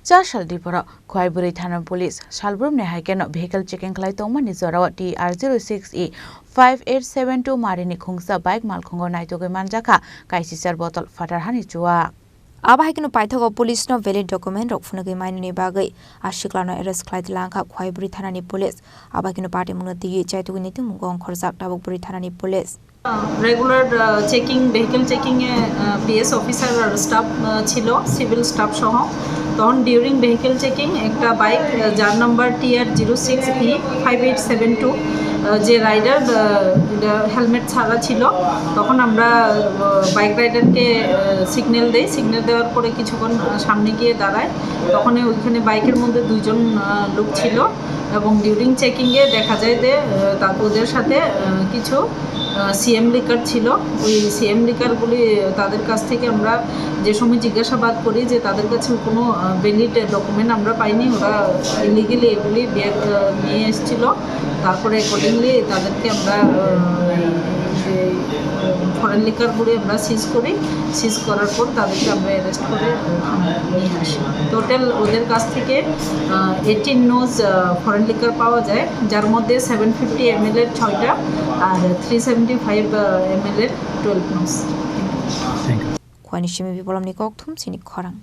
4 dipora Khoiburi Thana Police Shalbrum Nehaikeno vehicle checking Klai Tongma Nizora TR06E 5872 Marini Khungsa bike Malkhongo Naitoge Manjaka Kaisisar bottle Fatarhani Chua Abahikino Paithago police no valid document rokfunagi mainni bagai ashiklano arrest khlai langkha Khoiburi Thanani police Abahikino party munati chaitugi niti mugong khorjak Dabukburi Thanani police regular checking vehicle checking e PS officer আর staff ছিল civil staff সহ তখন during vehicle checking একটা bike যার number TR06E 5872 যে rider helmet ছাড়া ছিল তখন আমরা বাইক রাইডারকে সিগন্যাল দেই সিগন্যাল দেওয়ার পরে কিছুক্ষণ সামনে গিয়ে দাঁড়ায় তখন ওইখানে বাইকের মধ্যে দুইজন লোক ছিল এবং ডিউরিং চেকিংয়ে দেখা যায় যে ওদের সাথে কিছু সিএম লিকার ছিল ওই সিএম লিকারগুলি তাদের কাছ থেকে আমরা যে সময় জিজ্ঞাসাবাদ করি যে তাদের কাছে কোনো ভ্যালিড ডকুমেন্ট আমরা পাইনি ওরা ইলিগালি এগুলি নিয়ে এসেছিল তারপরে অ্যাকর্ডিংলি তাদেরকে আমরা যে ফরেন লিকারগুলি আমরা সিজ করি সিজ করার পর তাদেরকে আমরা অ্যারেস্ট করে নিয়ে আসি টোটাল ওদের কাছ থেকে 18 নোজ ফরেন লিকার পাওয়া যায় যার মধ্যে 750 ml এর 6টা আর 375 ml এর 12 nose Kwani shimi bipolam ni kok thum sini khorang